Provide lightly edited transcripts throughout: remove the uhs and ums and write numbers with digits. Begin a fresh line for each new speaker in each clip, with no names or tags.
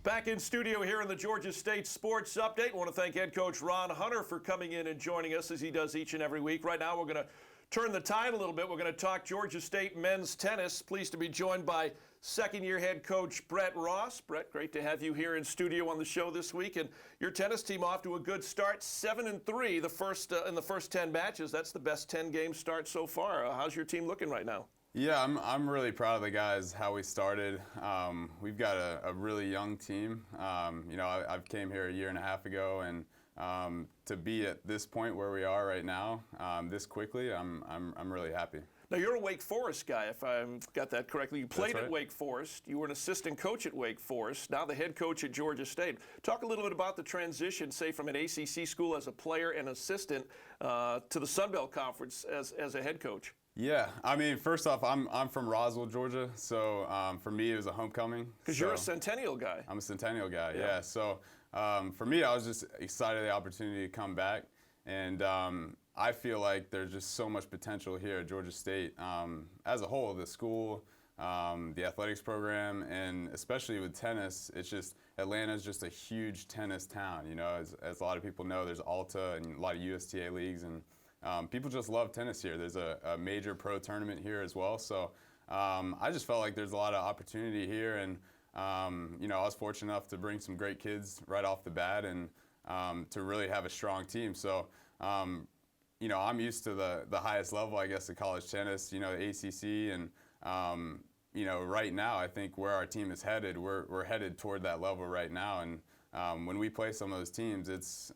Back in studio here in the Georgia State Sports Update. I want to thank head coach Ron Hunter for coming in and joining us as he does each and every week. Right now we're going to turn the tide a little bit. We're going to talk Georgia State men's tennis. Pleased to be joined by second-year head coach Brett Ross. Brett, great to have you here in studio on the show this week. And your tennis team off to a good start, 7-3 in the first 10 matches. That's the best 10-game start so far. How's your team looking right now?
Yeah, I'm really proud of the guys, how we started. We've got a really young team. I've came here a year and a half ago, and to be at this point where we are right now, this quickly, I'm really happy.
Now, you're a Wake Forest guy, if I've got that correctly. You played at Wake Forest. You were an assistant coach at Wake Forest, now the head coach at Georgia State. Talk a little bit about the transition, say, from an ACC school as a player and assistant to the Sun Belt Conference as a head coach.
Yeah, I mean, first off, I'm from Roswell, Georgia, so for me it was a homecoming.
Because you're a Centennial guy.
I'm a Centennial guy, yeah. So for me, I was just excited the opportunity to come back, and I feel like there's just so much potential here at Georgia State as a whole, the school, the athletics program, and especially with tennis. It's just Atlanta's just a huge tennis town. You know, as a lot of people know, there's Alta and a lot of USTA leagues, and people just love tennis here. There's a major pro tournament here as well. So I just felt like there's a lot of opportunity here. And, I was fortunate enough to bring some great kids right off the bat and to really have a strong team. So, I'm used to the highest level, I guess, of college tennis, the ACC. And, right now, I think where our team is headed, we're headed toward that level right now. And when we play some of those teams, it's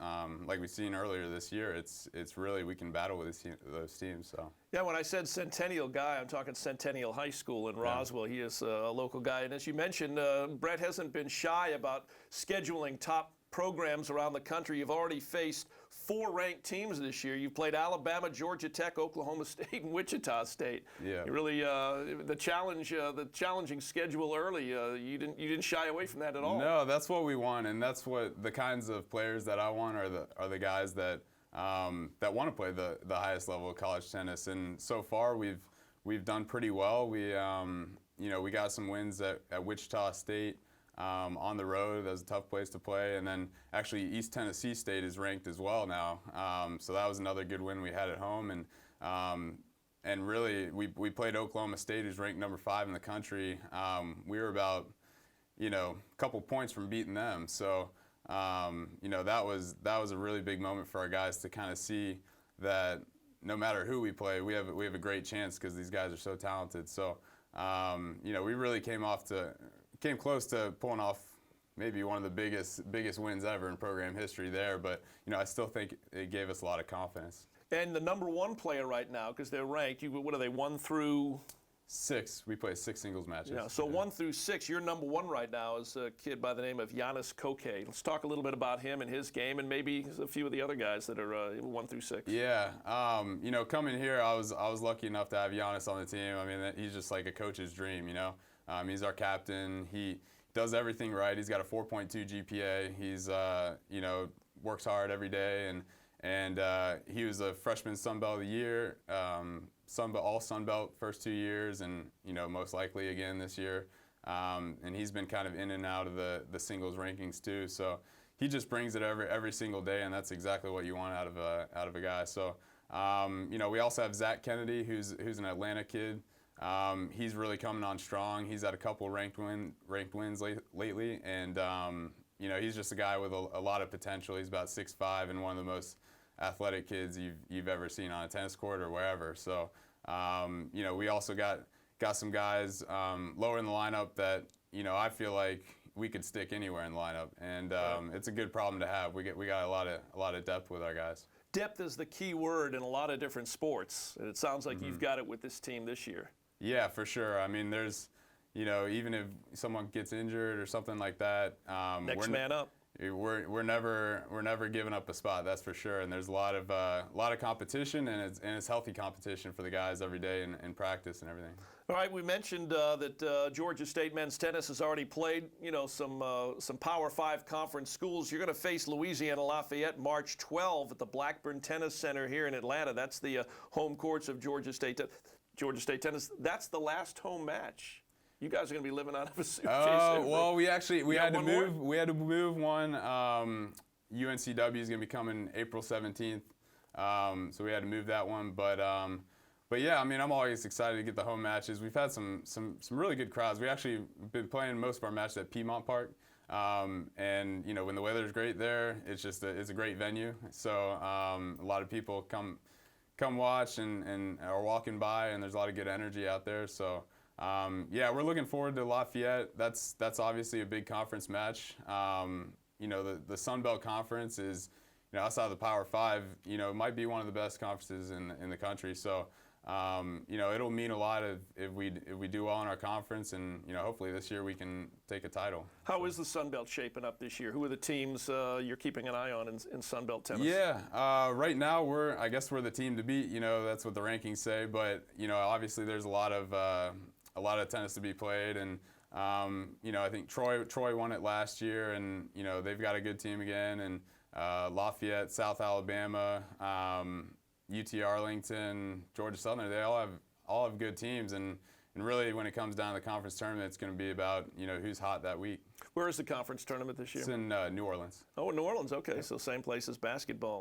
like we've seen earlier this year. It's really, we can battle with those teams. So
yeah, when I said Centennial guy, I'm talking Centennial High School in Roswell. He is a local guy, and as you mentioned, Brett hasn't been shy about scheduling top programs around the country. You've already faced 4 ranked teams this year. You've played Alabama, Georgia Tech, Oklahoma State, and Wichita State.
Yeah.
You really the challenging schedule early. You didn't shy away from that at all.
No, that's what we want, and that's what the kinds of players that I want are the guys that that want to play the highest level of college tennis. And so far we've done pretty well. We we got some wins at Wichita State. On the road, that's a tough place to play, and then actually East Tennessee State is ranked as well now, so that was another good win we had at home, and really we played Oklahoma State, who's ranked number 5 in the country. We were about a couple points from beating them, so that was a really big moment for our guys to kind of see that no matter who we play, we have a great chance because these guys are so talented. So we really came close to pulling off maybe one of the biggest wins ever in program history there, but I still think it gave us a lot of confidence.
And the number 1 player right now, because they're ranked, what are they, 1 through
6? We play 6 singles matches.
Yeah, so 1 through 6, your number 1 right now is a kid by the name of Giannis Koke. Let's talk a little bit about him and his game, and maybe a few of the other guys that are 1 through 6.
Yeah, coming here, I was lucky enough to have Giannis on the team. I mean, he's just like a coach's dream, He's our captain. He does everything right. He's got a 4.2 GPA. He's works hard every day, and he was a freshman Sun Belt of the year, all Sun Belt first 2 years, and most likely again this year. And he's been kind of in and out of the singles rankings too. So he just brings it every single day, and that's exactly what you want out of a guy. So we also have Zach Kennedy, who's an Atlanta kid. He's really coming on strong. He's had a couple ranked wins lately, and he's just a guy with a lot of potential. He's about 6'5" and one of the most athletic kids you've ever seen on a tennis court or wherever. So we also got some guys lower in the lineup that I feel like we could stick anywhere in the lineup, and it's a good problem to have. We got a lot of depth with our guys.
Depth is the key word in a lot of different sports, and it sounds like you've got it with this team this year.
Yeah, for sure. I mean, there's, even if someone gets injured or something like that,
next man up.
We're never giving up a spot. That's for sure. And there's a lot of competition, and it's healthy competition for the guys every day in practice and everything.
All right, we mentioned that Georgia State men's tennis has already played, some Power 5 conference schools. You're going to face Louisiana Lafayette March 12 at the Blackburn Tennis Center here in Atlanta. That's the home courts of Georgia State Tennis. That's the last home match You guys are going to be living out of a suitcase.
Well, we had to
one more?
move. We had to move one. UNCW is going to be coming April 17th, so we had to move that one. But yeah, I mean, I'm always excited to get the home matches. We've had some really good crowds. We actually been playing most of our matches at Piedmont Park, and you know, when the weather's great there, it's a great venue. So a lot of people come watch and are walking by, and there's a lot of good energy out there. So yeah, we're looking forward to Lafayette. That's obviously a big conference match. You know, the Sun Belt Conference is, you know, outside of the Power Five, you know, might be one of the best conferences in the country. So you know, it'll mean a lot if we do well in our conference, and you know, hopefully this year we can take a title.
How is the Sun Belt shaping up this year? Who are the teams you're keeping an eye on in Sun Belt tennis?
Yeah, right now I guess we're the team to beat. You know, that's what the rankings say. But you know, obviously there's a lot of tennis to be played, and you know, I think Troy won it last year, and you know, they've got a good team again, and Lafayette, South Alabama, UT Arlington, Georgia Southern, they all have good teams, and really when it comes down to the conference tournament, it's going to be about, you know, who's hot that week.
Where is the conference tournament this year?
It's in New Orleans.
Oh, New Orleans. Okay, so same place as basketball.